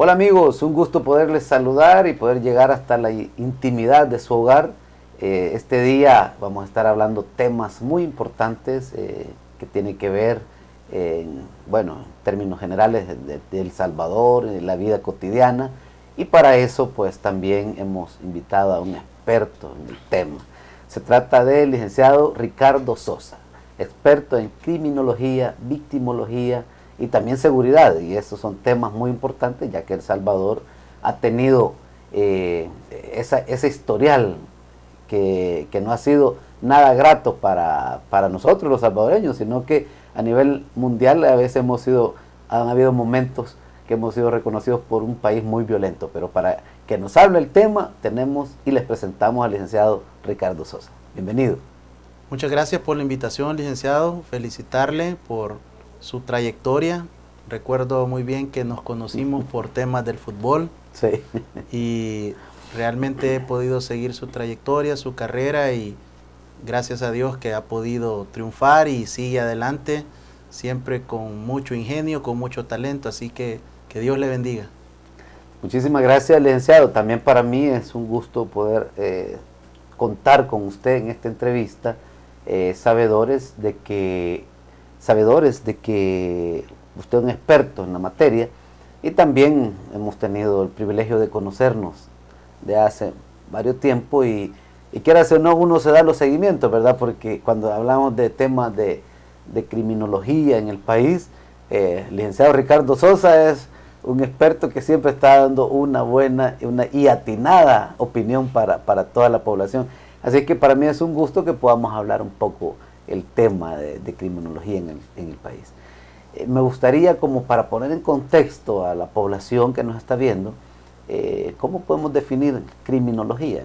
Hola amigos, un gusto poderles saludar y poder llegar hasta la intimidad de su hogar. Este día vamos a estar hablando temas muy importantes que tienen que ver, en términos generales de El Salvador, en la vida cotidiana. Y para eso pues también hemos invitado a un experto en el tema. Se trata del licenciado Ricardo Sosa, experto en criminología, victimología y también seguridad, y esos son temas muy importantes ya que El Salvador ha tenido ese historial que no ha sido nada grato para nosotros los salvadoreños, sino que a nivel mundial a veces han habido momentos que hemos sido reconocidos por un país muy violento. Pero para que nos hable el tema tenemos y les presentamos al licenciado Ricardo Sosa. Bienvenido. Muchas gracias por la invitación, licenciado. Felicitarle por su trayectoria. Recuerdo muy bien que nos conocimos por temas del fútbol. Sí. Y realmente he podido seguir su trayectoria, su carrera, y gracias a Dios que ha podido triunfar y sigue adelante, siempre con mucho ingenio, con mucho talento. Así que Dios le bendiga. Muchísimas gracias, licenciado. También para mí es un gusto poder contar con usted en esta entrevista, sabedores de que usted es un experto en la materia, y también hemos tenido el privilegio de conocernos de hace varios tiempo, y quiera o no, uno se da los seguimientos, ¿verdad? Porque cuando hablamos de temas de criminología en el país, el licenciado Ricardo Sosa es un experto que siempre está dando una buena y atinada opinión para toda la población. Así que para mí es un gusto que podamos hablar un poco el tema de criminología en el país. Me gustaría, como para poner en contexto a la población que nos está viendo, ¿cómo podemos definir criminología?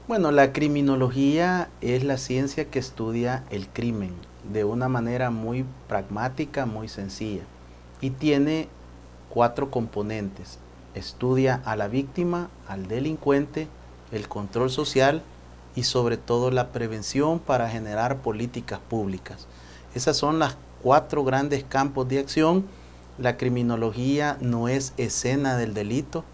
Bueno, la criminología es la ciencia que estudia el crimen de una manera muy pragmática, muy sencilla, y tiene 4 componentes. Estudia a la víctima, al delincuente, el control social y sobre todo la prevención para generar políticas públicas. Esas son las 4 grandes campos de acción. La criminología no es escena del delito.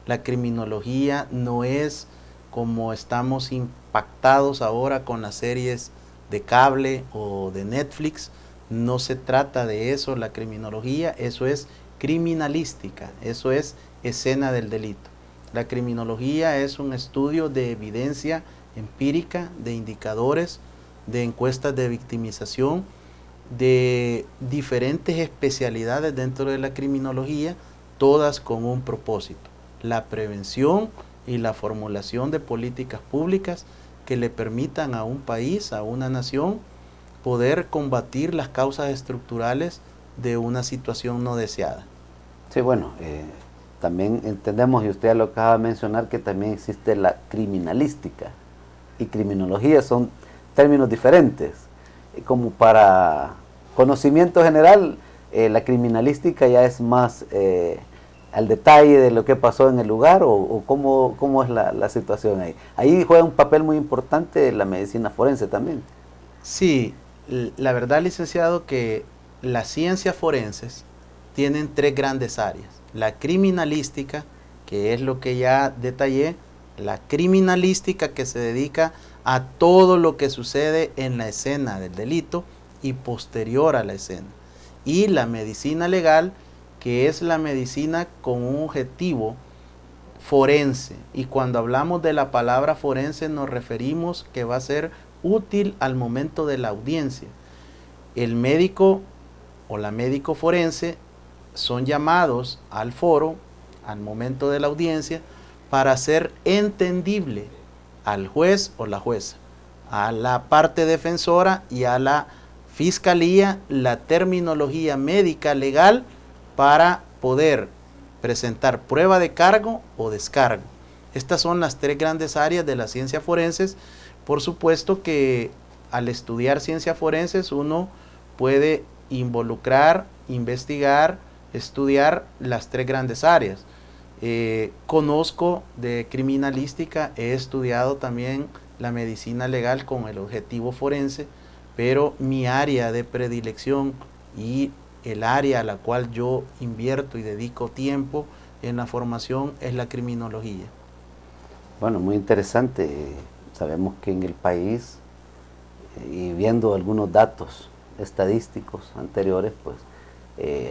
La criminología no es como estamos impactados ahora con las series de cable o de Netflix. No se trata de eso, la criminología. Eso es criminalística, eso es escena del delito. La criminología es un estudio de evidencia empírica, de indicadores, de encuestas de victimización, de diferentes especialidades dentro de la criminología, todas con un propósito: la prevención y la formulación de políticas públicas que le permitan a un país, a una nación, poder combatir las causas estructurales de una situación no deseada. Sí, bueno, también entendemos, y usted lo acaba de mencionar, que también existe la criminalística y criminología, son términos diferentes. Como para conocimiento general, la criminalística ya es más al detalle de lo que pasó en el lugar, o cómo es la situación ahí. Ahí juega un papel muy importante la medicina forense también. Sí, la verdad, licenciado, que las ciencias forenses tienen 3 grandes áreas. La criminalística, que es lo que ya detallé, la criminalística que se dedica a todo lo que sucede en la escena del delito y posterior a la escena. Y la medicina legal, que es la medicina con un objetivo forense. Y cuando hablamos de la palabra forense nos referimos que va a ser útil al momento de la audiencia. El médico o la médico forense son llamados al foro al momento de la audiencia para hacer entendible al juez o la jueza, a la parte defensora y a la fiscalía la terminología médica legal para poder presentar prueba de cargo o descargo. Estas son las 3 grandes áreas de las ciencias forenses. Por supuesto que al estudiar ciencias forenses uno puede involucrar, investigar, estudiar las 3 grandes áreas. Conozco de criminalística, he estudiado también la medicina legal con el objetivo forense, pero mi área de predilección y el área a la cual yo invierto y dedico tiempo en la formación es la criminología. Bueno, muy interesante. Sabemos que en el país, y viendo algunos datos estadísticos anteriores, pues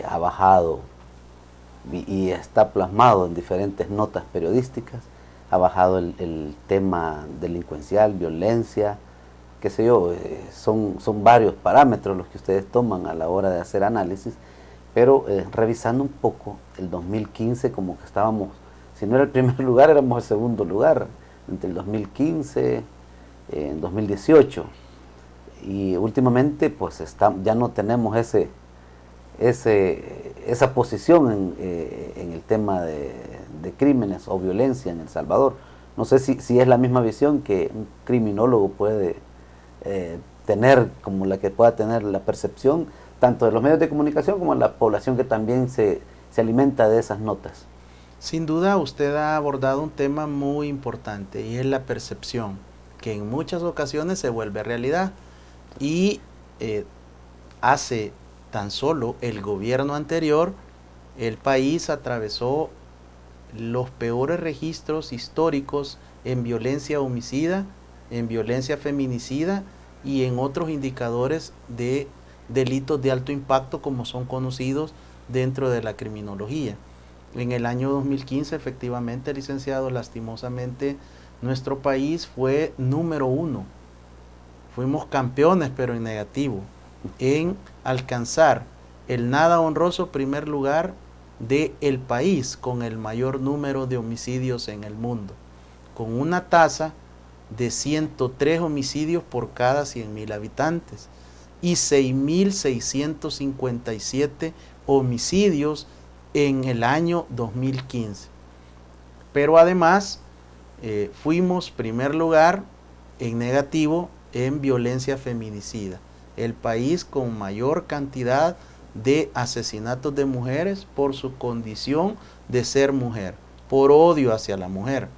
ha bajado y está plasmado en diferentes notas periodísticas, ha bajado el tema delincuencial, violencia, qué sé yo, son varios parámetros los que ustedes toman a la hora de hacer análisis, pero revisando un poco, el 2015 como que estábamos, si no era el primer lugar, éramos el segundo lugar, entre el 2015 en 2018, y últimamente pues ya no tenemos esa posición en el tema de crímenes o violencia en El Salvador. No sé si es la misma visión que un criminólogo puede tener, como la que pueda tener la percepción tanto de los medios de comunicación como de la población que también se alimenta de esas notas. Sin duda usted ha abordado un tema muy importante y es la percepción, que en muchas ocasiones se vuelve realidad. Y hace tan solo el gobierno anterior, el país atravesó los peores registros históricos en violencia homicida, en violencia feminicida y en otros indicadores de delitos de alto impacto como son conocidos dentro de la criminología. En el año 2015, efectivamente, licenciado, lastimosamente, nuestro país fue número 1. Fuimos campeones, pero en negativo, en alcanzar el nada honroso primer lugar del país con el mayor número de homicidios en el mundo, con una tasa de 103 homicidios por cada 100.000 habitantes y 6.657 homicidios en el año 2015. Pero además fuimos primer lugar en negativo en violencia feminicida, el país con mayor cantidad de asesinatos de mujeres por su condición de ser mujer, por odio hacia la mujer.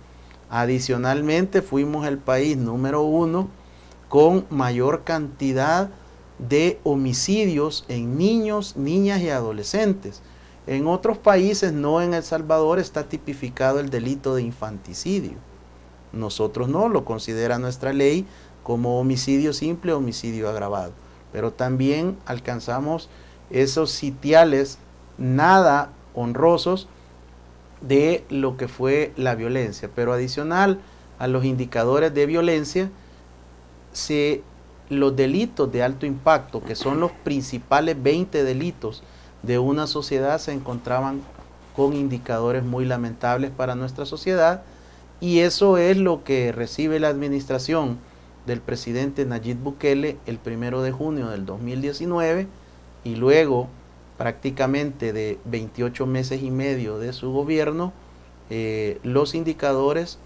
Adicionalmente fuimos el país número 1 con mayor cantidad de homicidios en niños, niñas y adolescentes. En otros países, no en El Salvador, está tipificado el delito de infanticidio. Nosotros no, lo considera nuestra ley como homicidio simple, homicidio agravado. Pero también alcanzamos esos sitiales nada honrosos de lo que fue la violencia. Pero adicional a los indicadores de violencia, los delitos de alto impacto, que son los principales 20 delitos de una sociedad, se encontraban con indicadores muy lamentables para nuestra sociedad, y eso es lo que recibe la administración del presidente Nayib Bukele el 1 de junio del 2019, y luego prácticamente de 28 meses y medio de su gobierno, los indicadores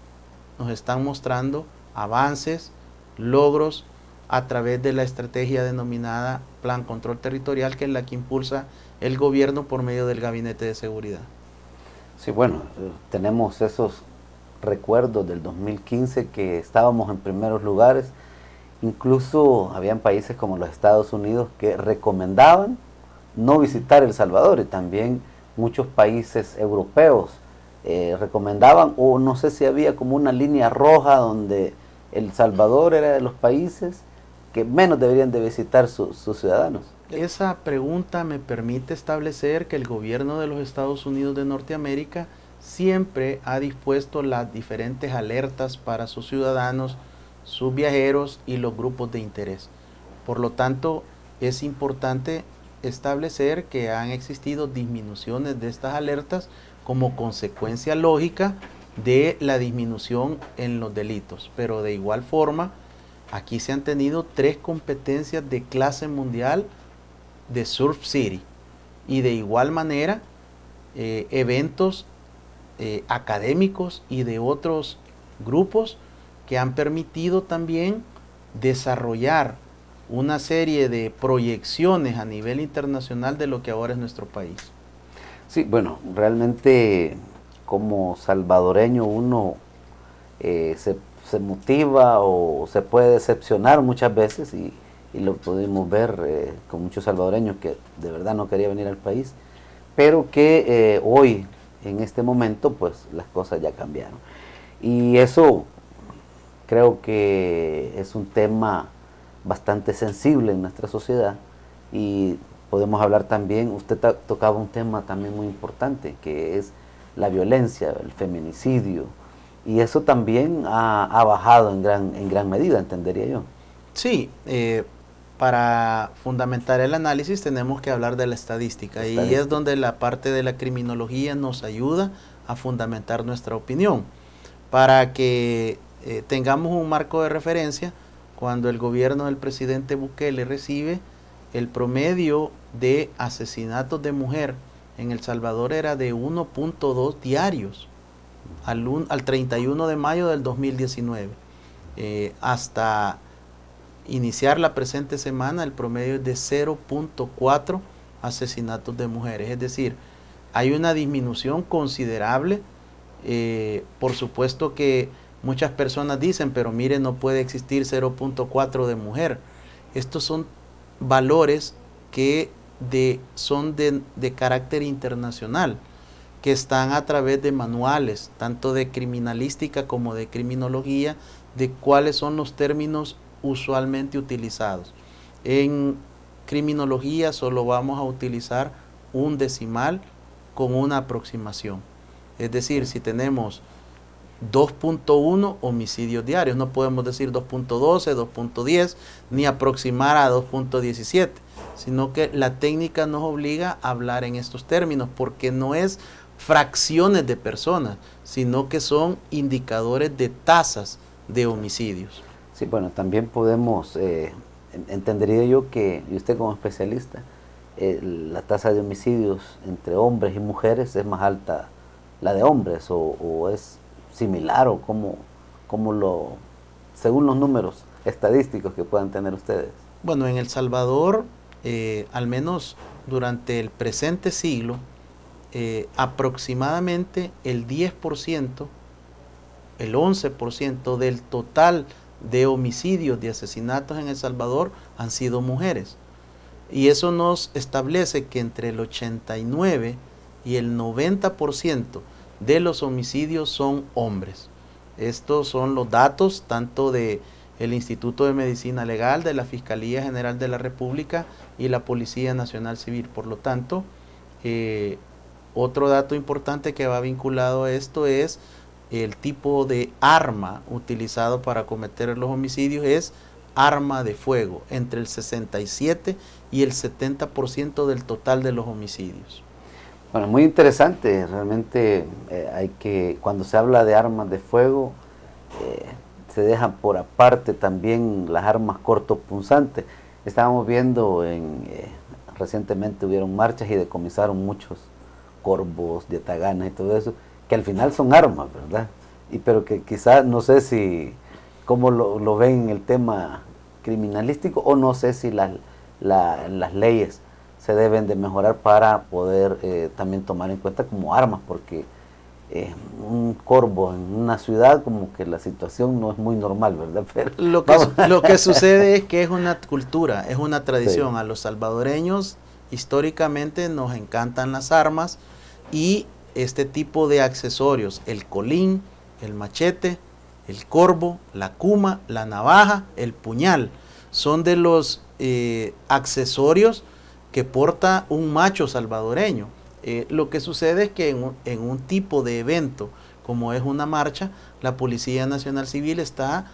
nos están mostrando avances, logros a través de la estrategia denominada Plan Control Territorial, que es la que impulsa el gobierno por medio del Gabinete de Seguridad. Sí, bueno, tenemos esos recuerdos del 2015 que estábamos en primeros lugares. Incluso habían países como los Estados Unidos que recomendaban no visitar El Salvador, y también muchos países europeos recomendaban, o no sé si había como una línea roja donde El Salvador era de los países que menos deberían de visitar sus ciudadanos. Esa pregunta me permite establecer que el gobierno de los Estados Unidos de Norteamérica siempre ha dispuesto las diferentes alertas para sus ciudadanos, sus viajeros y los grupos de interés. Por lo tanto, es importante establecer que han existido disminuciones de estas alertas como consecuencia lógica de la disminución en los delitos. Pero de igual forma, aquí se han tenido 3 competencias de clase mundial de Surf City, y de igual manera eventos académicos y de otros grupos que han permitido también desarrollar una serie de proyecciones a nivel internacional de lo que ahora es nuestro país. Sí, bueno, realmente como salvadoreño uno se motiva o se puede decepcionar muchas veces, y lo pudimos ver con muchos salvadoreños que de verdad no querían venir al país, pero que hoy en este momento pues las cosas ya cambiaron. Y eso creo que es un tema bastante sensible en nuestra sociedad, y podemos hablar también, usted tocaba un tema también muy importante, que es la violencia, el feminicidio, y eso también ha bajado en gran medida, entendería yo. Sí, para fundamentar el análisis tenemos que hablar de la estadística, y es donde la parte de la criminología nos ayuda a fundamentar nuestra opinión, para que tengamos un marco de referencia. Cuando el gobierno del presidente Bukele recibe, el promedio de asesinatos de mujer en El Salvador era de 1.2 diarios al 31 de mayo del 2019. Hasta iniciar la presente semana, el promedio es de 0.4 asesinatos de mujeres. Es decir, hay una disminución considerable. Por supuesto que muchas personas dicen, pero mire, no puede existir 0.4 de mujer. Estos son valores que son de carácter internacional, que están a través de manuales, tanto de criminalística como de criminología, de cuáles son los términos usualmente utilizados. En criminología solo vamos a utilizar un decimal con una aproximación. Es decir, si tenemos 2.1 homicidios diarios, no podemos decir 2.12, 2.10, ni aproximar a 2.17, sino que la técnica nos obliga a hablar en estos términos, porque no es fracciones de personas, sino que son indicadores de tasas de homicidios. Sí, bueno, también podemos, entendería yo que, y usted como especialista, la tasa de homicidios entre hombres y mujeres es más alta la de hombres, o es similar, o según los números estadísticos que puedan tener ustedes. Bueno, en El Salvador, al menos durante el presente siglo, aproximadamente el 10%, el 11% del total de homicidios, de asesinatos en El Salvador han sido mujeres. Y eso nos establece que entre el 89 y el 90% de los homicidios son hombres. Estos son los datos tanto del Instituto de Medicina Legal, de la Fiscalía General de la República y la Policía Nacional Civil. Por lo tanto, otro dato importante que va vinculado a esto es el tipo de arma utilizado para cometer los homicidios es arma de fuego, entre el 67 y el 70% del total de los homicidios. Bueno, muy interesante, realmente cuando se habla de armas de fuego, se dejan por aparte también las armas cortopunzantes. Estábamos viendo, recientemente hubieron marchas y decomisaron muchos corvos, yataganas y todo eso, que al final son armas, ¿verdad? Pero que quizás, no sé si, cómo lo ven en el tema criminalístico, o no sé si las leyes se deben de mejorar para poder también tomar en cuenta como armas, porque un corvo en una ciudad, como que la situación no es muy normal, ¿verdad? Pero lo que sucede es que es una cultura, es una tradición. Sí. A los salvadoreños históricamente nos encantan las armas y este tipo de accesorios, el colín, el machete, el corvo, la cuma, la navaja, el puñal, son de los accesorios que porta un macho salvadoreño. Lo que sucede es que en un tipo de evento como es una marcha, la Policía Nacional Civil está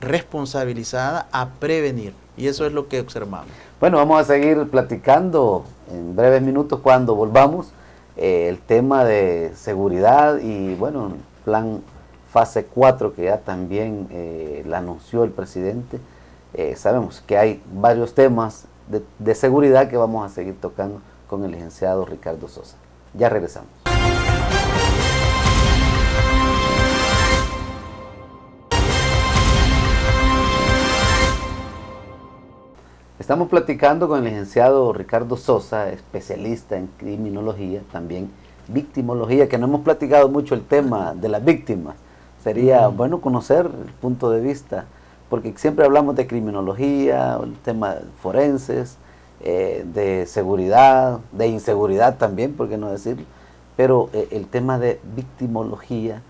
responsabilizada a prevenir, y eso es lo que observamos. Bueno, vamos a seguir platicando en breves minutos cuando volvamos el tema de seguridad y bueno, plan fase 4 que ya también la anunció el presidente. Sabemos que hay varios temas de seguridad que vamos a seguir tocando con el licenciado Ricardo Sosa. Ya regresamos. Estamos platicando con el licenciado Ricardo Sosa, especialista en criminología, también victimología, que no hemos platicado mucho el tema de las víctimas. Sería bueno conocer el punto de vista, porque siempre hablamos de criminología, el tema forenses, de seguridad, de inseguridad también, por qué no decirlo, pero el tema de victimología,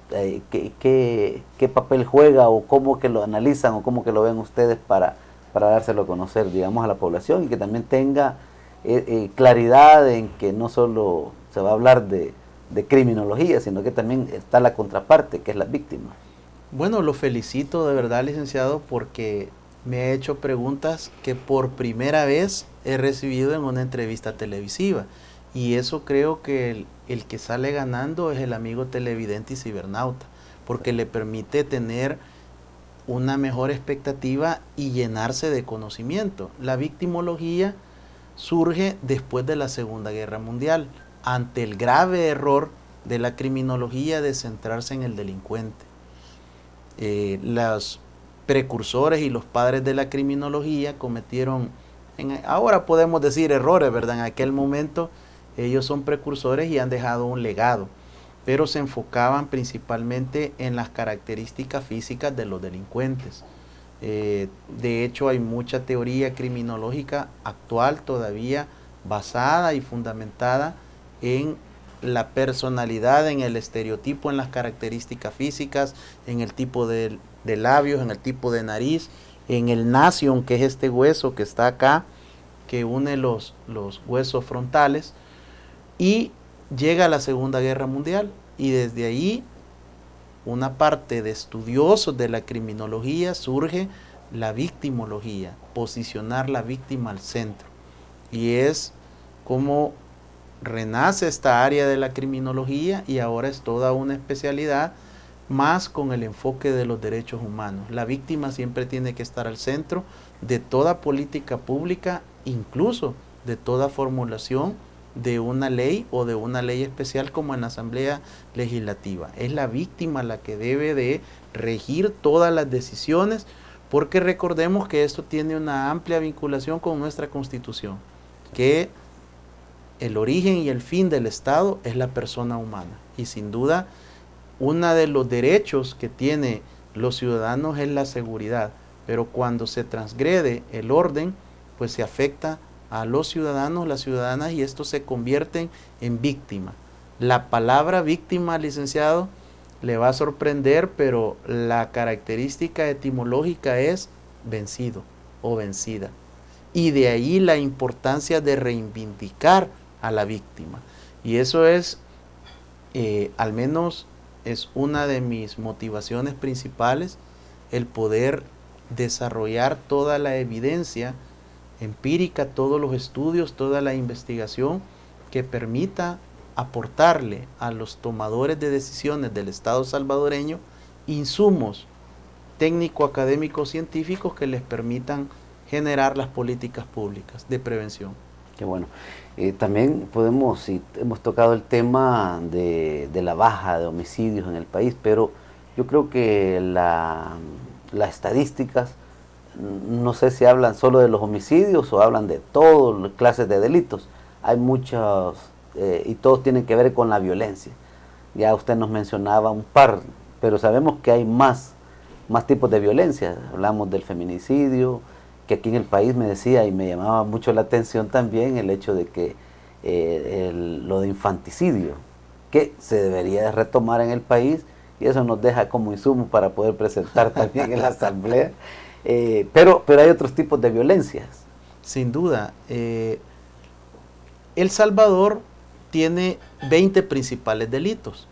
¿qué papel juega o cómo que lo analizan o cómo que lo ven ustedes para dárselo a conocer, digamos, a la población y que también tenga claridad en que no solo se va a hablar de criminología, sino que también está la contraparte, que es la víctima? Bueno, lo felicito de verdad, licenciado, porque me ha hecho preguntas que por primera vez he recibido en una entrevista televisiva. Y eso creo que el que sale ganando es el amigo televidente y cibernauta, porque le permite tener una mejor expectativa y llenarse de conocimiento. La victimología surge después de la Segunda Guerra Mundial, ante el grave error de la criminología de centrarse en el delincuente. Los precursores y los padres de la criminología cometieron, ahora podemos decir errores, ¿verdad? En aquel momento ellos son precursores y han dejado un legado, pero se enfocaban principalmente en las características físicas de los delincuentes. De hecho, hay mucha teoría criminológica actual todavía basada y fundamentada en la personalidad, en el estereotipo, en las características físicas, en el tipo de labios, en el tipo de nariz, en el nasion, que es este hueso que está acá, que une los huesos frontales, y llega la Segunda Guerra Mundial, y desde ahí una parte de estudiosos de la criminología surge la victimología, posicionar la víctima al centro, y es como renace esta área de la criminología y ahora es toda una especialidad más con el enfoque de los derechos humanos. La víctima siempre tiene que estar al centro de toda política pública, incluso de toda formulación de una ley o de una ley especial como en la Asamblea Legislativa. Es la víctima la que debe de regir todas las decisiones, porque recordemos que esto tiene una amplia vinculación con nuestra Constitución, que el origen y el fin del Estado es la persona humana, y sin duda uno de los derechos que tienen los ciudadanos es la seguridad, pero cuando se transgrede el orden, pues se afecta a los ciudadanos, las ciudadanas, y estos se convierten en víctimas. La palabra víctima, licenciado, le va a sorprender, pero la característica etimológica es vencido o vencida, y de ahí la importancia de reivindicar a la víctima. Y eso es, al menos es una de mis motivaciones principales, el poder desarrollar toda la evidencia empírica, todos los estudios, toda la investigación que permita aportarle a los tomadores de decisiones del Estado salvadoreño insumos técnico-académicos científicos que les permitan generar las políticas públicas de prevención. Qué bueno. También podemos, y hemos tocado el tema de la baja de homicidios en el país, pero yo creo que las estadísticas, no sé si hablan solo de los homicidios o hablan de todas las clases de delitos. Hay muchos, y todos tienen que ver con la violencia. Ya usted nos mencionaba un par, pero sabemos que hay más tipos de violencia. Hablamos del feminicidio, que aquí en el país me decía y me llamaba mucho la atención también el hecho de que lo de infanticidio, que se debería de retomar en el país, y eso nos deja como insumo para poder presentar también en la Asamblea. Pero hay otros tipos de violencias. Sin duda. El Salvador tiene 20 principales delitos,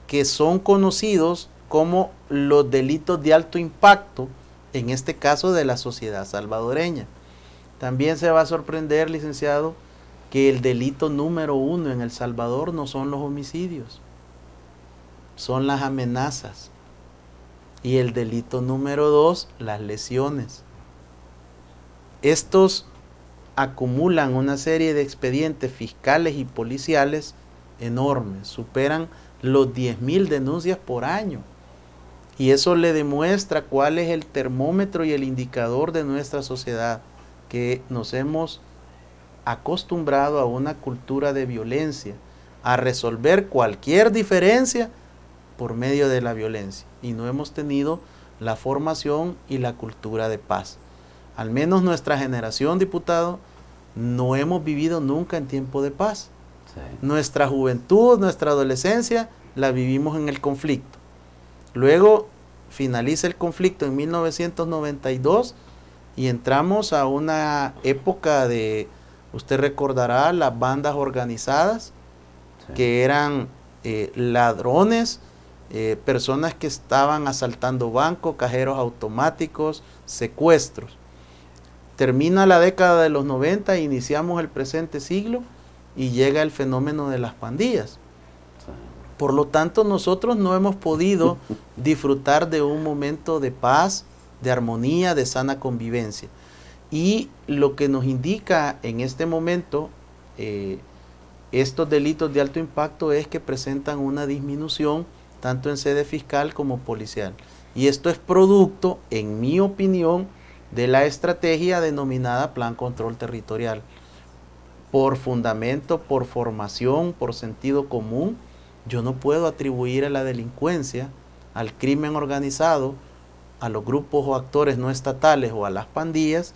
que son conocidos como los delitos de alto impacto, en este caso de la sociedad salvadoreña. También se va a sorprender, licenciado, que el delito número 1 en El Salvador no son los homicidios, son las amenazas. Y el delito número 2, las lesiones. Estos acumulan una serie de expedientes fiscales y policiales enormes, superan los 10,000 denuncias por año. Y eso le demuestra cuál es el termómetro y el indicador de nuestra sociedad, que nos hemos acostumbrado a una cultura de violencia, a resolver cualquier diferencia por medio de la violencia, y no hemos tenido la formación y la cultura de paz. Al menos nuestra generación, diputado, no hemos vivido nunca en tiempo de paz. Sí. Nuestra juventud, nuestra adolescencia, la vivimos en el conflicto. Luego finaliza el conflicto en 1992 y entramos a una época de, usted recordará, las bandas organizadas, sí, que eran ladrones, personas que estaban asaltando bancos, cajeros automáticos, secuestros. Termina la década de los 90, iniciamos el presente siglo y llega el fenómeno de las pandillas. Por lo tanto, nosotros no hemos podido disfrutar de un momento de paz, de armonía, de sana convivencia. Y lo que nos indica en este momento estos delitos de alto impacto es que presentan una disminución tanto en sede fiscal como policial. Y esto es producto, en mi opinión, de la estrategia denominada Plan Control Territorial. Por fundamento, por formación, por sentido común, yo no puedo atribuir a la delincuencia, al crimen organizado, a los grupos o actores no estatales o a las pandillas,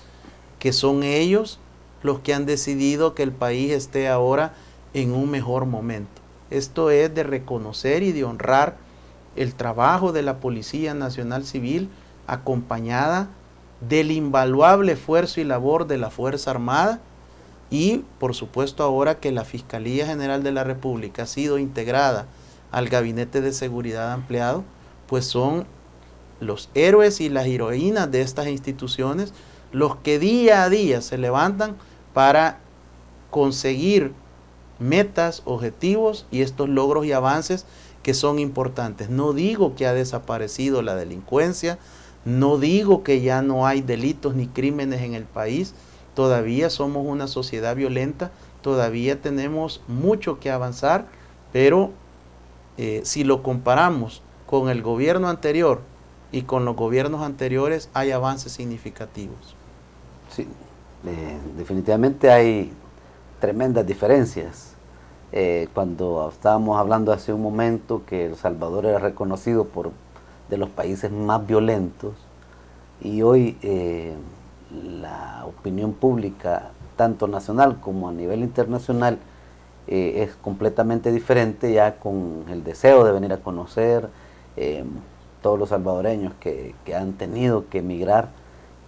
que son ellos los que han decidido que el país esté ahora en un mejor momento. Esto es de reconocer y de honrar el trabajo de la Policía Nacional Civil, acompañada del invaluable esfuerzo y labor de la Fuerza Armada, y por supuesto ahora que la Fiscalía General de la República ha sido integrada al Gabinete de Seguridad Ampliado, pues son los héroes y las heroínas de estas instituciones los que día a día se levantan para conseguir metas, objetivos y estos logros y avances que son importantes. No digo que ha desaparecido la delincuencia, no digo que ya no hay delitos ni crímenes en el país, todavía somos una sociedad violenta, todavía tenemos mucho que avanzar, pero si lo comparamos con el gobierno anterior y con los gobiernos anteriores, hay avances significativos. Sí, definitivamente hay tremendas diferencias. Cuando estábamos hablando hace un momento que El Salvador era reconocido por de los países más violentos, y hoy la opinión pública, tanto nacional como a nivel internacional, es completamente diferente, ya con el deseo de venir a conocer. Todos los salvadoreños que han tenido que emigrar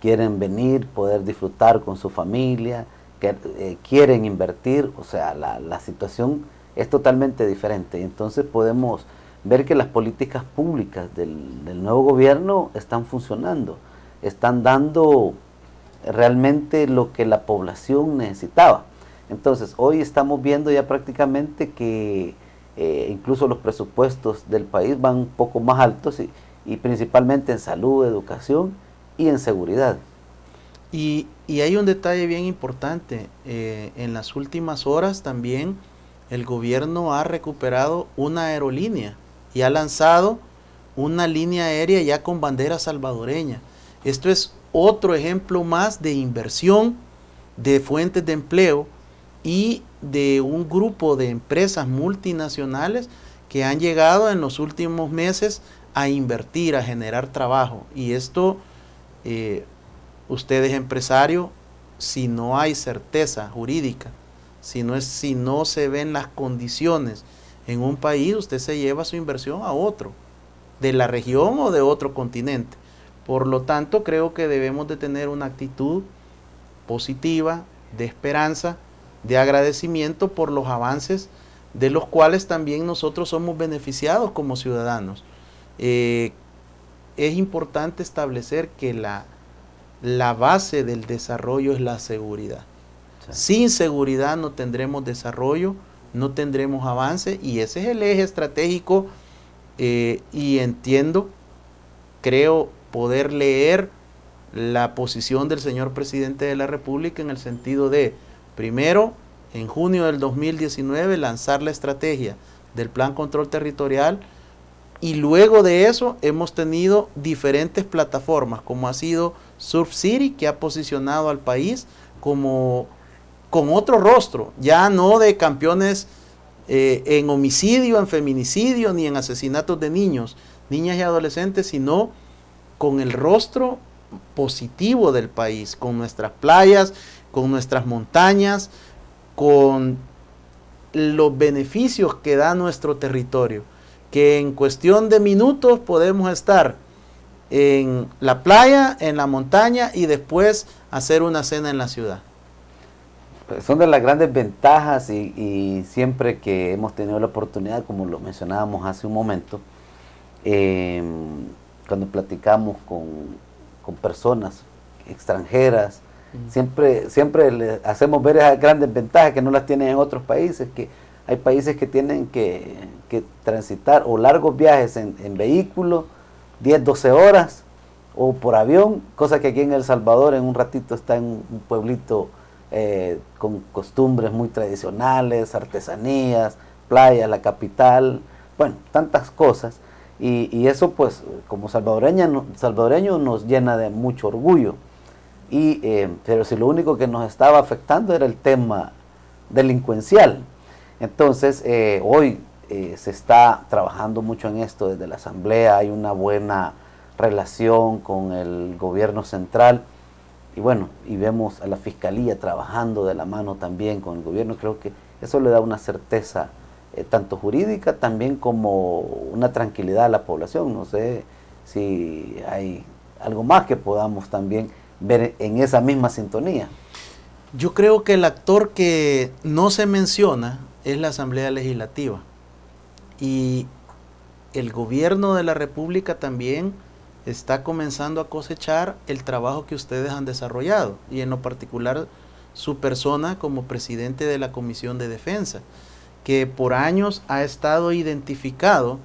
quieren venir, poder disfrutar con su familia, que quieren invertir, o sea, la situación es totalmente diferente. Y entonces podemos ver que las políticas públicas del nuevo gobierno están funcionando, están dando realmente lo que la población necesitaba. Entonces, hoy estamos viendo ya prácticamente que incluso los presupuestos del país van un poco más altos y principalmente en salud, educación y en seguridad. Y hay un detalle bien importante. En las últimas horas también el gobierno ha recuperado una aerolínea y ha lanzado una línea aérea ya con bandera salvadoreña. Esto es otro ejemplo más de inversión, de fuentes de empleo y de un grupo de empresas multinacionales que han llegado en los últimos meses a invertir, a generar trabajo. Y esto, usted es empresario, si no hay certeza jurídica, si no se ven las condiciones en un país, usted se lleva su inversión a otro, de la región o de otro continente. Por lo tanto, creo que debemos de tener una actitud positiva, de esperanza, de agradecimiento por los avances de los cuales también nosotros somos beneficiados como ciudadanos. Es importante establecer que la base del desarrollo es la seguridad. Sí. Sin seguridad no tendremos desarrollo, no tendremos avance, y ese es el eje estratégico, y entiendo, creo poder leer la posición del señor presidente de la República en el sentido de, primero, en junio del 2019, lanzar la estrategia del Plan Control Territorial, y luego de eso hemos tenido diferentes plataformas, como ha sido Surf City, que ha posicionado al país como con otro rostro, ya no de campeones en homicidio, en feminicidio, ni en asesinatos de niños, niñas y adolescentes, sino con el rostro positivo del país, con nuestras playas, con nuestras montañas, con los beneficios que da nuestro territorio, que en cuestión de minutos podemos estar en la playa, en la montaña y después hacer una cena en la ciudad. Son de las grandes ventajas y siempre que hemos tenido la oportunidad, como lo mencionábamos hace un momento, cuando platicamos con personas extranjeras, siempre les hacemos ver esas grandes ventajas que no las tienen en otros países, que hay países que tienen que transitar o largos viajes en vehículo, 10, 12 horas, o por avión, cosa que aquí en El Salvador en un ratito está en un pueblito con costumbres muy tradicionales, artesanías, playas, la capital, bueno, tantas cosas, y eso pues como salvadoreño nos llena de mucho orgullo, pero si lo único que nos estaba afectando era el tema delincuencial. Entonces hoy se está trabajando mucho en esto desde la Asamblea, hay una buena relación con el gobierno central, y bueno, y vemos a la Fiscalía trabajando de la mano también con el gobierno. Creo que eso le da una certeza tanto jurídica también como una tranquilidad a la población. No sé si hay algo más que podamos también ver en esa misma sintonía. Yo creo que el actor que no se menciona es la Asamblea Legislativa, y el gobierno de la República también está comenzando a cosechar el trabajo que ustedes han desarrollado, y en lo particular su persona como presidente de la Comisión de Defensa, que por años ha estado identificado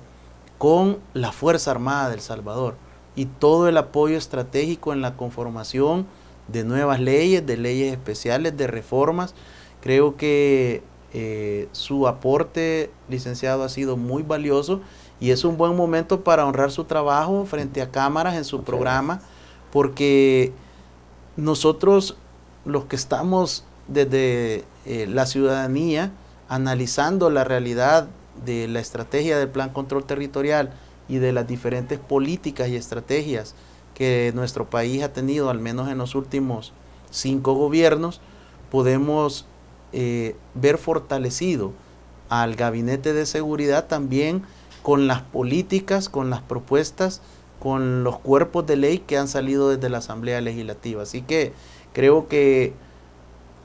con la Fuerza Armada de El Salvador y todo el apoyo estratégico en la conformación de nuevas leyes, de leyes especiales, de reformas. Creo que su aporte, licenciado, ha sido muy valioso, y es un buen momento para honrar su trabajo frente a cámaras en su programa, porque nosotros, los que estamos desde la ciudadanía, analizando la realidad de la estrategia del Plan Control Territorial y de las diferentes políticas y estrategias que nuestro país ha tenido, al menos en los últimos 5 gobiernos, podemos ver fortalecido al Gabinete de Seguridad también con las políticas, con las propuestas, con los cuerpos de ley que han salido desde la Asamblea Legislativa. Así que creo que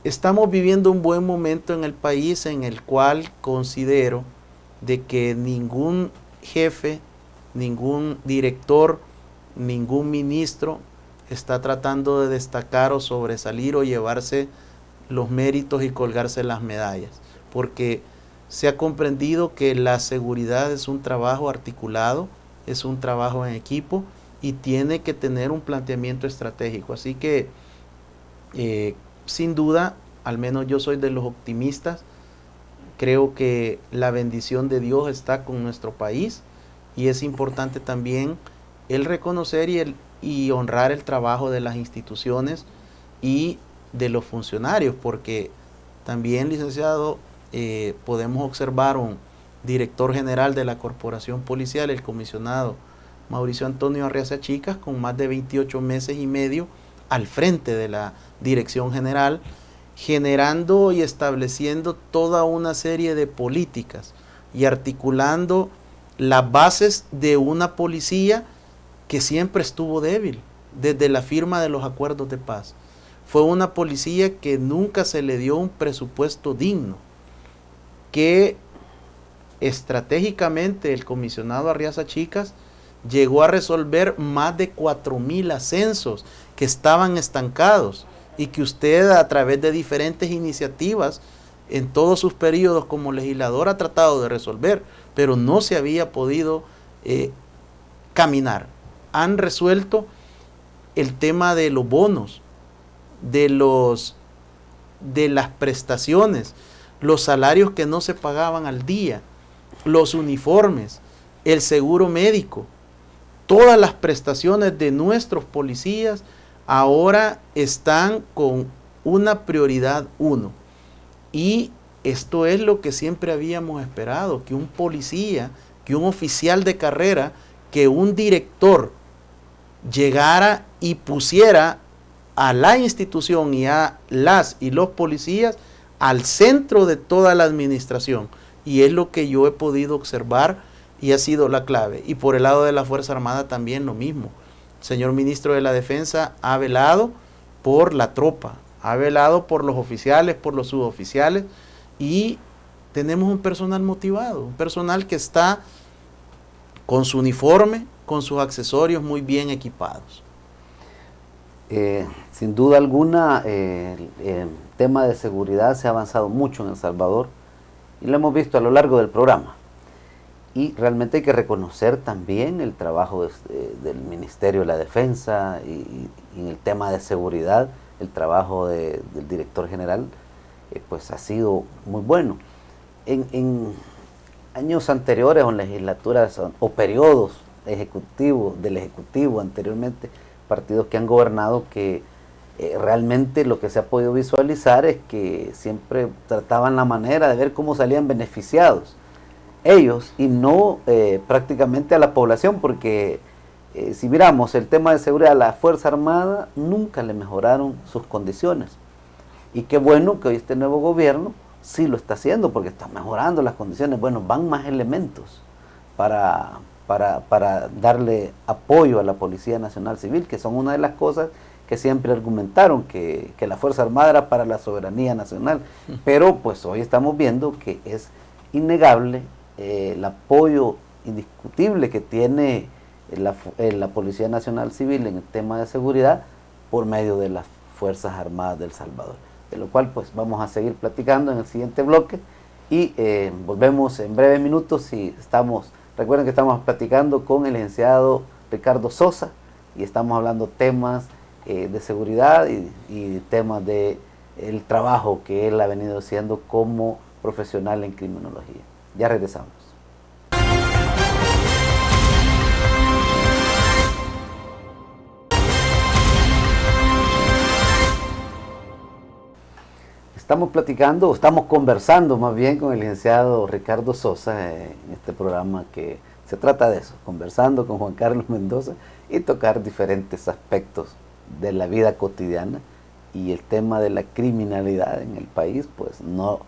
estamos viviendo un buen momento en el país, en el cual considero de que ningún jefe, ningún director, ningún ministro está tratando de destacar o sobresalir o llevarse los méritos y colgarse las medallas, porque se ha comprendido que la seguridad es un trabajo articulado, es un trabajo en equipo y tiene que tener un planteamiento estratégico. Así que sin duda, al menos yo soy de los optimistas, creo que la bendición de Dios está con nuestro país, y es importante también el reconocer y honrar el trabajo de las instituciones y de los funcionarios, porque también, licenciado, podemos observar un director general de la Corporación Policial, el comisionado Mauricio Antonio Arriaza Chicas, con más de 28 meses y medio al frente de la dirección general, generando y estableciendo toda una serie de políticas y articulando las bases de una policía que siempre estuvo débil desde la firma de los acuerdos de paz. Fue una policía que nunca se le dio un presupuesto digno, que estratégicamente el comisionado Arriaza Chicas llegó a resolver más de 4,000 ascensos que estaban estancados, y que usted, a través de diferentes iniciativas en todos sus periodos como legislador, ha tratado de resolver, pero no se había podido caminar. Han resuelto el tema de los bonos, de las prestaciones, los salarios que no se pagaban al día, los uniformes, el seguro médico, todas las prestaciones de nuestros policías ahora están con una prioridad 1. Y esto es lo que siempre habíamos esperado, que un policía, que un oficial de carrera, que un director llegara y pusiera a la institución y a las y los policías al centro de toda la administración. Y es lo que yo he podido observar y ha sido la clave. Y por el lado de la Fuerza Armada también lo mismo. El señor ministro de la Defensa ha velado por la tropa, ha velado por los oficiales, por los suboficiales, y tenemos un personal motivado, un personal que está con su uniforme, con sus accesorios muy bien equipados. Sin duda alguna, el tema de seguridad se ha avanzado mucho en El Salvador y lo hemos visto a lo largo del programa. Y realmente hay que reconocer también el trabajo del Ministerio de la Defensa y en el tema de seguridad, el trabajo del director general, pues ha sido muy bueno. En años anteriores o legislaturas o periodos ejecutivos del Ejecutivo anteriormente, partidos que han gobernado que realmente lo que se ha podido visualizar es que siempre trataban la manera de ver cómo salían beneficiados ellos y no prácticamente a la población, porque si miramos el tema de seguridad, la Fuerza Armada nunca le mejoraron sus condiciones. Y qué bueno que hoy este nuevo gobierno sí lo está haciendo, porque está mejorando las condiciones. Bueno, van más elementos para darle apoyo a la Policía Nacional Civil, que son una de las cosas que siempre argumentaron, que la Fuerza Armada era para la soberanía nacional. Pero pues hoy estamos viendo que es innegable el apoyo indiscutible que tiene la Policía Nacional Civil en el tema de seguridad por medio de las Fuerzas Armadas del Salvador. De lo cual pues vamos a seguir platicando en el siguiente bloque y volvemos en breves minutos y recuerden que estamos platicando con el licenciado Ricardo Sosa y estamos hablando temas de seguridad y temas de el trabajo que él ha venido haciendo como profesional en criminología. Ya regresamos. Estamos conversando más bien con el licenciado Ricardo Sosa en este programa que se trata de eso, conversando con Juan Carlos Mendoza y tocar diferentes aspectos de la vida cotidiana, y el tema de la criminalidad en el país pues no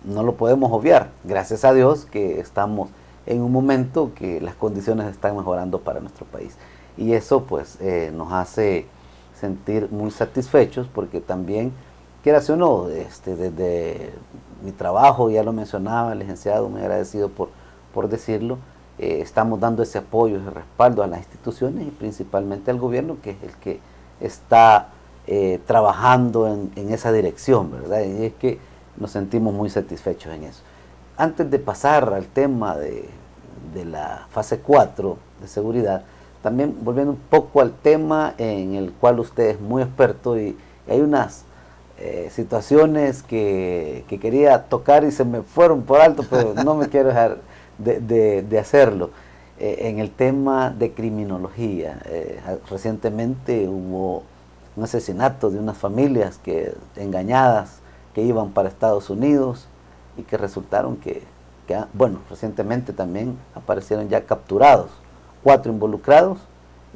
lo podemos obviar. Gracias a Dios que estamos en un momento que las condiciones están mejorando para nuestro país y eso pues nos hace sentir muy satisfechos, porque también, quieras o no, desde mi trabajo, ya lo mencionaba el licenciado, muy agradecido por decirlo, estamos dando ese apoyo, ese respaldo a las instituciones y principalmente al gobierno, que es el que está trabajando en esa dirección, ¿verdad? Y es que nos sentimos muy satisfechos en eso. Antes de pasar al tema de la fase 4 de seguridad, también volviendo un poco al tema en el cual usted es muy experto y hay unas situaciones que quería tocar y se me fueron por alto, pero no me quiero dejar de hacerlo. En el tema de criminología, recientemente hubo un asesinato de unas familias engañadas que iban para Estados Unidos y que resultaron recientemente también aparecieron ya capturados 4 involucrados.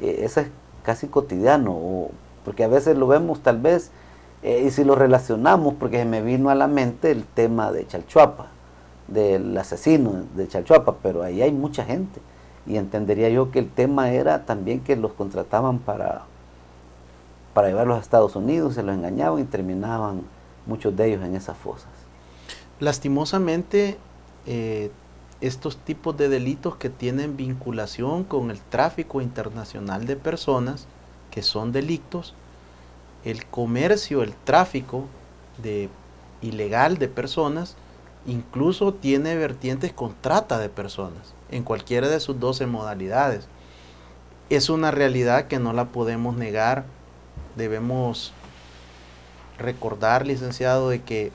Eso es casi cotidiano, porque a veces lo vemos tal vez, y si lo relacionamos, porque me vino a la mente el tema de Chalchuapa, del asesino de Chalchuapa, pero ahí hay mucha gente, y entendería yo que el tema era también que los contrataban para llevarlos a Estados Unidos, se los engañaban y terminaban muchos de ellos en esas fosas. Lastimosamente, estos tipos de delitos que tienen vinculación con el tráfico internacional de personas, que son delictos, el comercio, el tráfico ilegal de personas, incluso tiene vertientes con trata de personas, en cualquiera de sus 12 modalidades. Es una realidad que no la podemos negar. Debemos recordar, licenciado, de que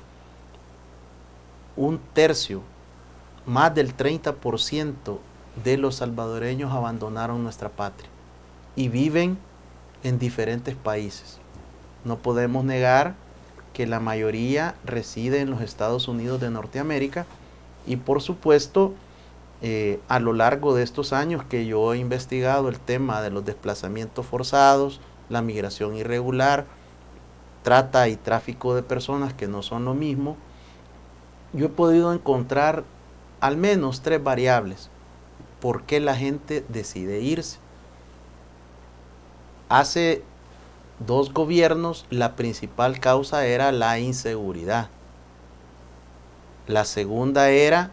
un tercio, más del 30% de los salvadoreños abandonaron nuestra patria y viven en diferentes países. No podemos negar que la mayoría reside en los Estados Unidos de Norteamérica y por supuesto a lo largo de estos años que yo he investigado el tema de los desplazamientos forzados, la migración irregular, trata y tráfico de personas, que no son lo mismo, yo he podido encontrar al menos 3 variables por qué la gente decide irse. Hace 2 gobiernos la principal causa era la inseguridad. La segunda era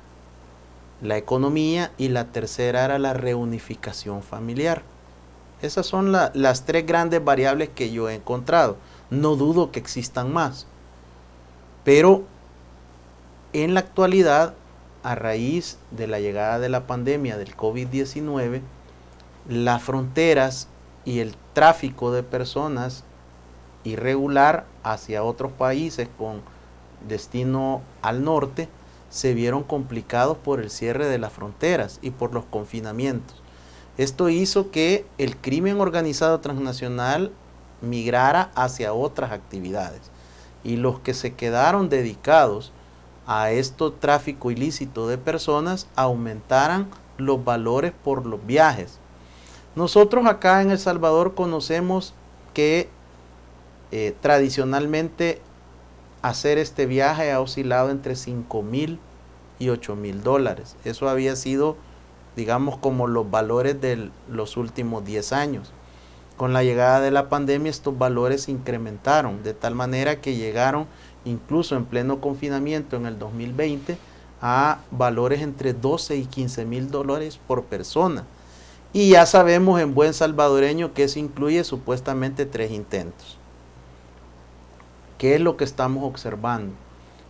la economía y la tercera era la reunificación familiar. Esas son las 3 grandes variables que yo he encontrado. No dudo que existan más. Pero en la actualidad, a raíz de la llegada de la pandemia del COVID-19, las fronteras y el tráfico de personas irregular hacia otros países con destino al norte se vieron complicados por el cierre de las fronteras y por los confinamientos. Esto hizo que el crimen organizado transnacional migrara hacia otras actividades y los que se quedaron dedicados a este tráfico ilícito de personas aumentaran los valores por los viajes. Nosotros acá en El Salvador conocemos que tradicionalmente hacer este viaje ha oscilado entre 5,000 y 8,000 dólares. Eso había sido, digamos, como los valores de los últimos 10 años. Con la llegada de la pandemia estos valores se incrementaron, de tal manera que llegaron incluso en pleno confinamiento en el 2020 a valores entre 12 y 15,000 dólares por persona. Y ya sabemos en buen salvadoreño que eso incluye supuestamente 3 intentos. ¿Qué es lo que estamos observando?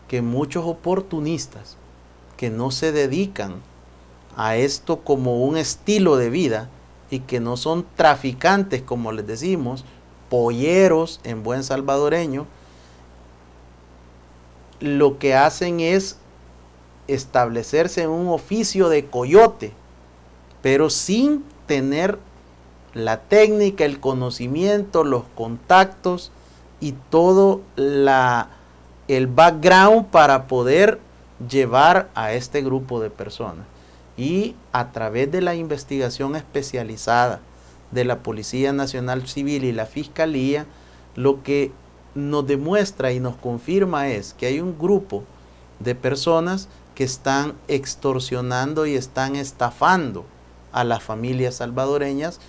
Que muchos oportunistas que no se dedican a esto como un estilo de vida y que no son traficantes, como les decimos, polleros en buen salvadoreño, lo que hacen es establecerse en un oficio de coyote, pero sin tener la técnica, el conocimiento, los contactos y todo el background para poder llevar a este grupo de personas. Y a través de la investigación especializada de la Policía Nacional Civil y la Fiscalía, lo que nos demuestra y nos confirma es que hay un grupo de personas que están extorsionando y están estafando a las familias salvadoreñas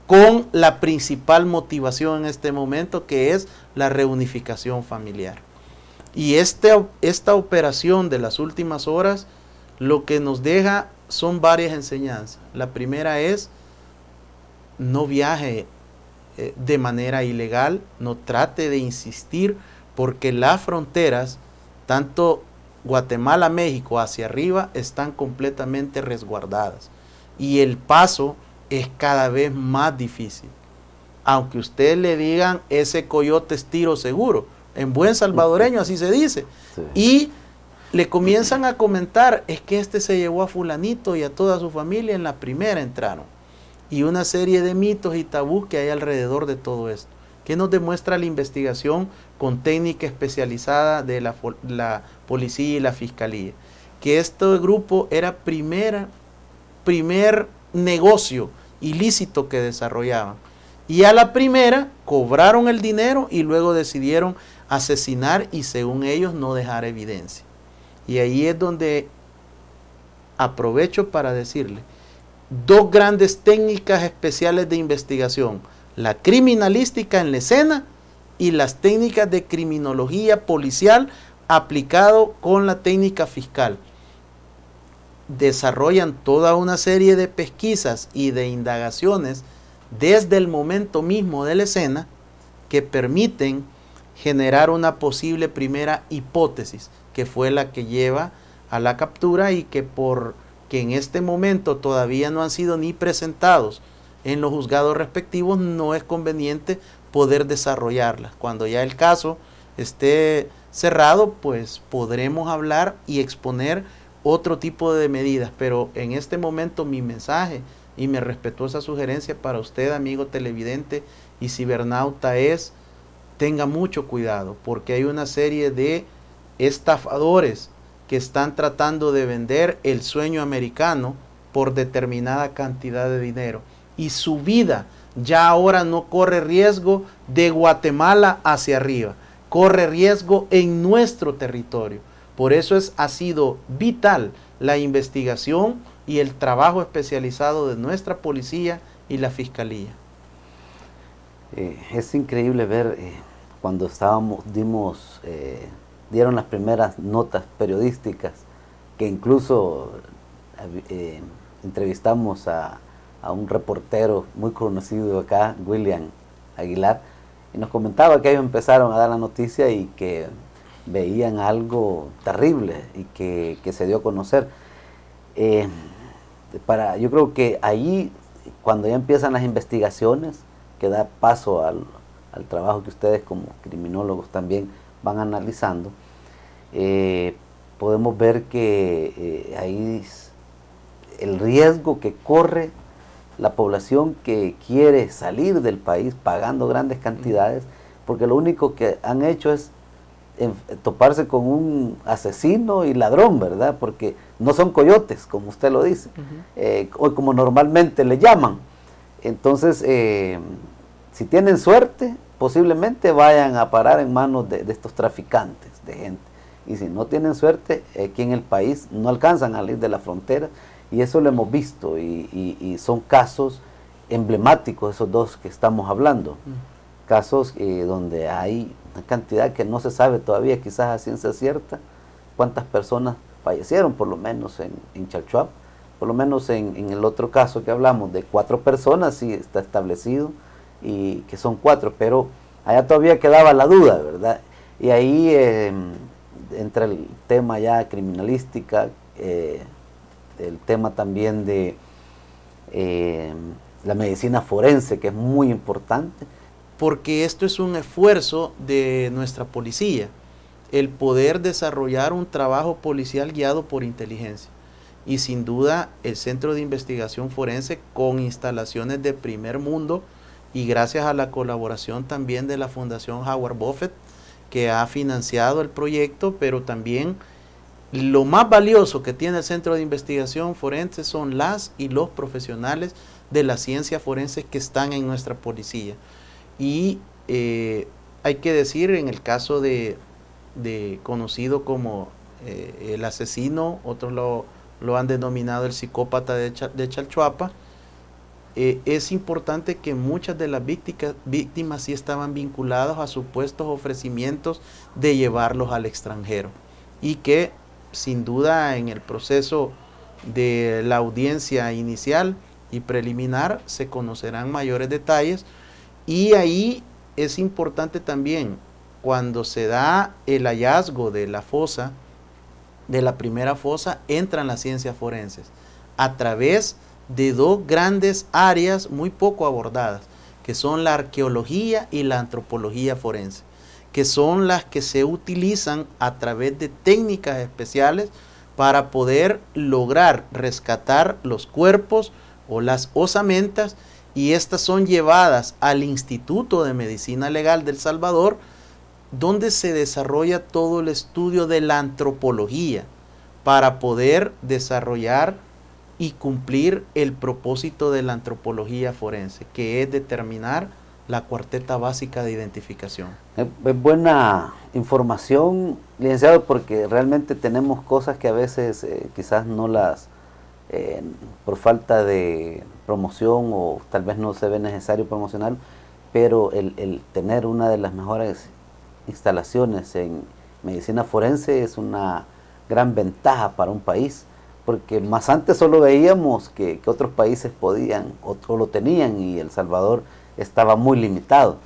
con la principal motivación en este momento, que es la reunificación familiar. Y esta operación de las últimas horas lo que nos deja son varias enseñanzas. La primera es: no viaje de manera ilegal, no trate de insistir, porque las fronteras, tanto Guatemala, México hacia arriba, están completamente resguardadas y el paso es cada vez más difícil. Aunque usted le digan ese coyote es tiro seguro, en buen salvadoreño así se dice, sí. Y le comienzan a comentar, es que este se llevó a fulanito y a toda su familia en la primera entraron. Y una serie de mitos y tabús que hay alrededor de todo esto, que nos demuestra la investigación con técnica especializada de la policía y la fiscalía, que este grupo era primer negocio ilícito que desarrollaban. Y a la primera cobraron el dinero y luego decidieron asesinar y, según ellos, no dejar evidencia. Y ahí es donde aprovecho para decirle, 2 grandes técnicas especiales de investigación: la criminalística en la escena y las técnicas de criminología policial aplicado con la técnica fiscal. Desarrollan toda una serie de pesquisas y de indagaciones desde el momento mismo de la escena que permiten generar una posible primera hipótesis, que fue la que lleva a la captura y que en este momento todavía no han sido ni presentados en los juzgados respectivos, no es conveniente poder desarrollarlas. Cuando ya el caso esté cerrado, pues podremos hablar y exponer otro tipo de medidas, pero en este momento mi mensaje y mi respetuosa sugerencia para usted, amigo televidente y cibernauta, es: tenga mucho cuidado, porque hay una serie de estafadores que están tratando de vender el sueño americano por determinada cantidad de dinero, y su vida ya ahora no corre riesgo de Guatemala hacia arriba, corre riesgo en nuestro territorio, Por eso ha sido vital la investigación y el trabajo especializado de nuestra policía y la fiscalía. Es increíble ver cuando dieron las primeras notas periodísticas, que incluso entrevistamos a un reportero muy conocido acá, William Aguilar, y nos comentaba que ellos empezaron a dar la noticia y que veían algo terrible y que se dio a conocer. Yo creo que ahí, cuando ya empiezan las investigaciones, que da paso al trabajo que ustedes como criminólogos también van analizando, podemos ver que ahí el riesgo que corre la población que quiere salir del país pagando grandes cantidades, porque lo único que han hecho es toparse con un asesino y ladrón, ¿verdad? Porque no son coyotes, como usted lo dice, o como normalmente le llaman. Entonces, si tienen suerte, posiblemente vayan a parar en manos de estos traficantes de gente. Y si no tienen suerte, aquí en el país no alcanzan a salir de la frontera, y eso lo hemos visto, y son casos emblemáticos, esos dos que estamos hablando. Casos donde hay una cantidad que no se sabe todavía, quizás a ciencia cierta, cuántas personas fallecieron, por lo menos en Chalchuapa. Por lo menos en el otro caso que hablamos, de 4 personas, sí está establecido, y que son 4, pero allá todavía quedaba la duda, ¿verdad? Y ahí entra el tema ya criminalística, el tema también de la medicina forense, que es muy importante. Porque esto es un esfuerzo de nuestra policía, el poder desarrollar un trabajo policial guiado por inteligencia. Y sin duda el Centro de Investigación Forense, con instalaciones de primer mundo, y gracias a la colaboración también de la Fundación Howard Buffett, que ha financiado el proyecto, pero también lo más valioso que tiene el Centro de Investigación Forense son las y los profesionales de la ciencia forense que están en nuestra policía. Y hay que decir, en el caso de conocido como el asesino, otros lo han denominado el psicópata de Chalchuapa, es importante que muchas de las víctimas sí estaban vinculadas a supuestos ofrecimientos de llevarlos al extranjero, y que sin duda en el proceso de la audiencia inicial y preliminar se conocerán mayores detalles. Y ahí es importante también, cuando se da el hallazgo de la fosa, de la primera fosa, entran las ciencias forenses a través de 2 grandes áreas muy poco abordadas, que son la arqueología y la antropología forense, que son las que se utilizan a través de técnicas especiales para poder lograr rescatar los cuerpos o las osamentas, y estas son llevadas al Instituto de Medicina Legal de El Salvador, donde se desarrolla todo el estudio de la antropología para poder desarrollar y cumplir el propósito de la antropología forense, que es determinar la cuarteta básica de identificación. Es buena información, licenciado, porque realmente tenemos cosas que a veces quizás no las, por falta de promoción, o tal vez no se ve necesario promocionar, pero el tener una de las mejores instalaciones en medicina forense es una gran ventaja para un país, porque más antes solo veíamos que otros países podían o lo tenían, y El Salvador estaba muy limitado.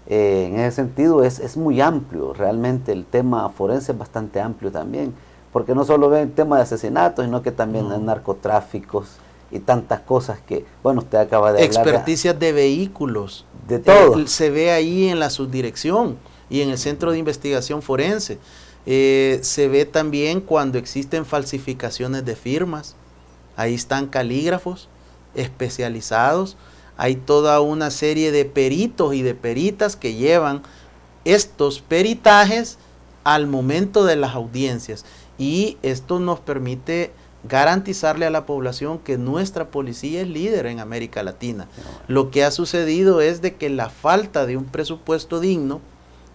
En ese sentido es muy amplio, realmente el tema forense es bastante amplio también, porque no solo ve el tema de asesinatos, sino que también hay narcotráficos y tantas cosas que, bueno, usted acaba de hablar. Experticias de vehículos. De todo. Se ve ahí en la subdirección y en el Centro de Investigación Forense. Se ve también cuando existen falsificaciones de firmas. Ahí están calígrafos especializados. Hay toda una serie de peritos y de peritas que llevan estos peritajes al momento de las audiencias. Y esto nos permite garantizarle a la población que nuestra policía es líder en América Latina. Lo que ha sucedido es de que la falta de un presupuesto digno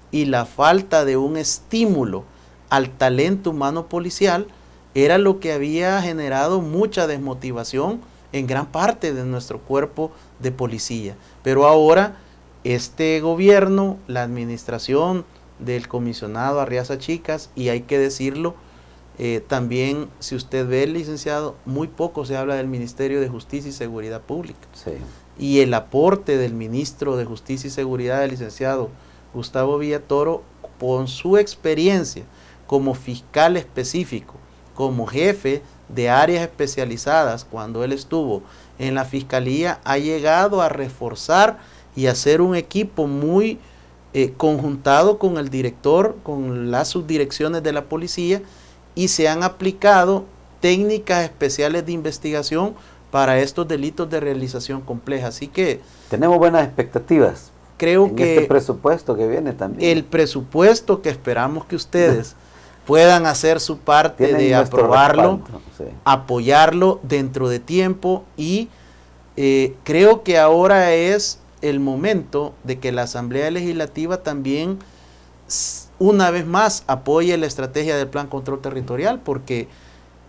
y la falta de un estímulo al talento humano policial, era lo que había generado mucha desmotivación en gran parte de nuestro cuerpo de policía. Pero ahora este gobierno, la administración del comisionado Arriaza Chicas, y hay que decirlo, también, si usted ve, licenciado, muy poco se habla del Ministerio de Justicia y Seguridad Pública. Sí. Y el aporte del ministro de Justicia y Seguridad, el licenciado Gustavo Villatoro, con su experiencia como fiscal específico, como jefe de áreas especializadas, cuando él estuvo en la fiscalía, ha llegado a reforzar y hacer un equipo muy conjuntado con el director, con las subdirecciones de la policía, y se han aplicado técnicas especiales de investigación para estos delitos de realización compleja. Así que tenemos buenas expectativas. Creo en que este presupuesto que viene también. El presupuesto que esperamos que ustedes puedan hacer su parte de aprobarlo, sí, apoyarlo dentro de tiempo, y creo que ahora es el momento de que la Asamblea Legislativa también una vez más apoye la estrategia del Plan Control Territorial, porque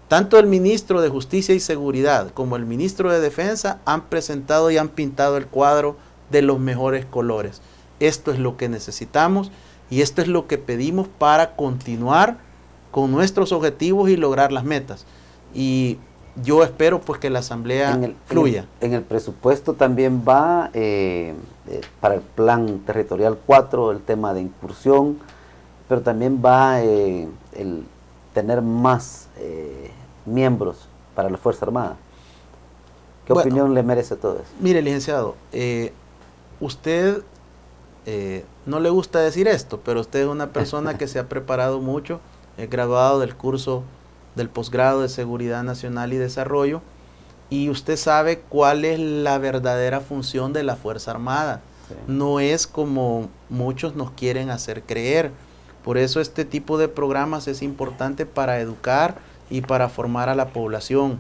tanto el ministro de Justicia y Seguridad como el ministro de Defensa han presentado y han pintado el cuadro de los mejores colores. Esto es lo que necesitamos y esto es lo que pedimos para continuar con nuestros objetivos y lograr las metas. Y yo espero pues que la Asamblea fluya. En el presupuesto también va para el Plan Territorial 4 el tema de incursión, pero también va el tener más miembros para la Fuerza Armada. ¿Qué opinión le merece todo eso? Mire, licenciado, usted no le gusta decir esto, pero usted es una persona que se ha preparado mucho, es graduado del curso del posgrado de Seguridad Nacional y Desarrollo, y usted sabe cuál es la verdadera función de la Fuerza Armada. Sí. No es como muchos nos quieren hacer creer. Por eso este tipo de programas es importante para educar y para formar a la población.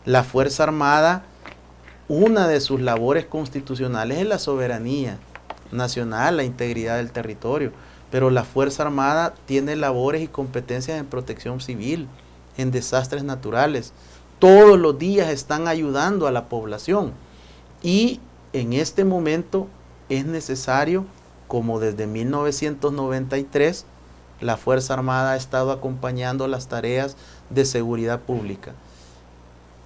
La Fuerza Armada, una de sus labores constitucionales es la soberanía nacional, la integridad del territorio, pero la Fuerza Armada tiene labores y competencias en protección civil, en desastres naturales. Todos los días están ayudando a la población, y en este momento es necesario, como desde 1993, la Fuerza Armada ha estado acompañando las tareas de seguridad pública.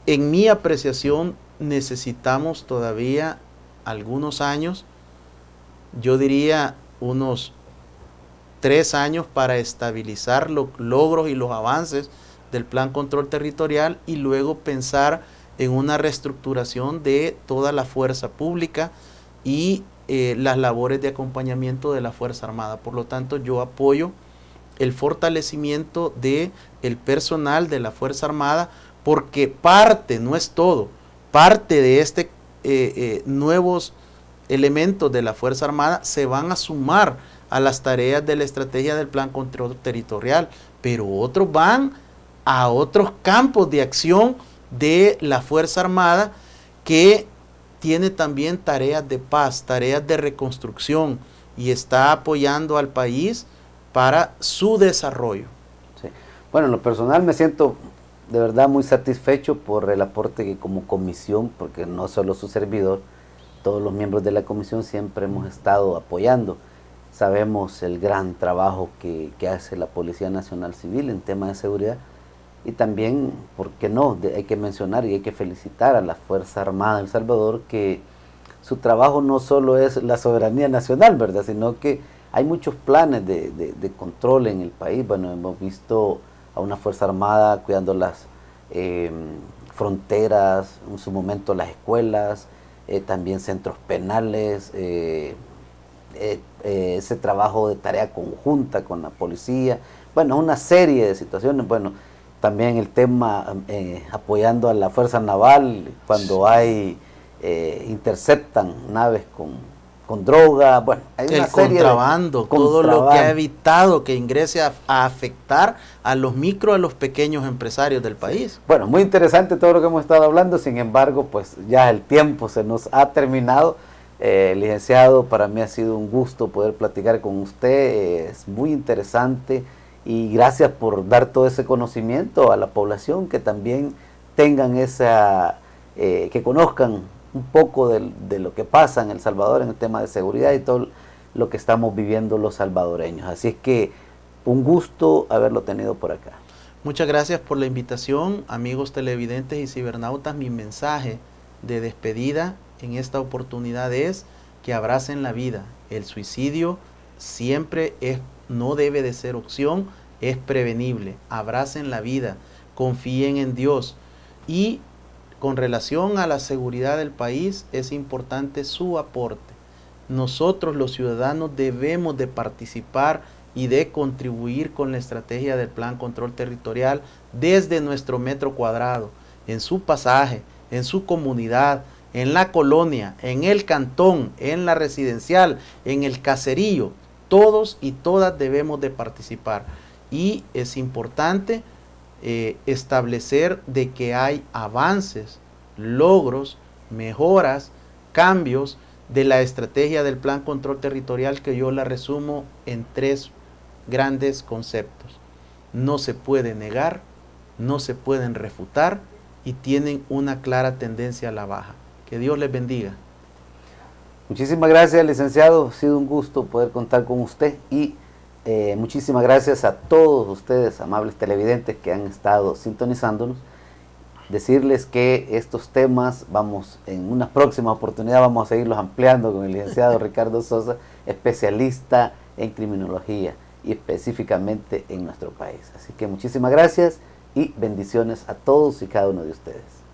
En mi apreciación, necesitamos todavía algunos años, yo diría unos 3 años, para estabilizar los logros y los avances del Plan Control Territorial, y luego pensar en una reestructuración de toda la fuerza pública y las labores de acompañamiento de la Fuerza Armada. Por lo tanto, yo apoyo el fortalecimiento del personal de la Fuerza Armada, porque parte, no es todo, parte de nuevos elementos de la Fuerza Armada se van a sumar a las tareas de la estrategia del Plan Control Territorial, pero otros van a otros campos de acción de la Fuerza Armada, que tiene también tareas de paz, tareas de reconstrucción, y está apoyando al país para su desarrollo. Sí. Bueno, en lo personal me siento de verdad muy satisfecho por el aporte que como comisión, porque no solo su servidor, todos los miembros de la comisión siempre hemos estado apoyando. Sabemos el gran trabajo que hace la Policía Nacional Civil en temas de seguridad, y también, ¿por qué no?, hay que mencionar y hay que felicitar a la Fuerza Armada de El Salvador, que su trabajo no solo es la soberanía nacional, ¿verdad?, sino que hay muchos planes de control en el país. Bueno, hemos visto a una Fuerza Armada cuidando las fronteras, en su momento las escuelas, también centros penales, ese trabajo de tarea conjunta con la policía, bueno, una serie de situaciones. Bueno, también el tema apoyando a la Fuerza Naval cuando hay interceptan naves con droga. Bueno, hay una serie contrabando, de todo lo que ha evitado que ingrese a afectar a los micro, a los pequeños empresarios del país. Bueno, muy interesante todo lo que hemos estado hablando. Sin embargo, pues ya el tiempo se nos ha terminado. Licenciado, para mí ha sido un gusto poder platicar con usted. Es muy interesante y gracias por dar todo ese conocimiento a la población, que también tengan que conozcan un poco de lo que pasa en El Salvador en el tema de seguridad y todo lo que estamos viviendo los salvadoreños. Así es que un gusto haberlo tenido por acá. Muchas gracias por la invitación, amigos televidentes y cibernautas. Mi mensaje de despedida en esta oportunidad es que abracen la vida. El suicidio siempre no debe de ser opción, es prevenible. Abracen la vida, confíen en Dios. Y con relación a la seguridad del país, es importante su aporte. Nosotros los ciudadanos debemos de participar y de contribuir con la estrategia del Plan Control Territorial desde nuestro metro cuadrado, en su pasaje, en su comunidad, en la colonia, en el cantón, en la residencial, en el caserío. Todos y todas debemos de participar. Y es importante establecer de que hay avances, logros, mejoras, cambios de la estrategia del Plan Control Territorial, que yo la resumo en 3 grandes conceptos. No se puede negar, no se pueden refutar y tienen una clara tendencia a la baja. Que Dios les bendiga. Muchísimas gracias, licenciado. Ha sido un gusto poder contar con usted y muchísimas gracias a todos ustedes, amables televidentes, que han estado sintonizándonos. Decirles que estos temas en una próxima oportunidad vamos a seguirlos ampliando con el licenciado Ricardo Sosa, especialista en criminología y específicamente en nuestro país. Así que muchísimas gracias y bendiciones a todos y cada uno de ustedes.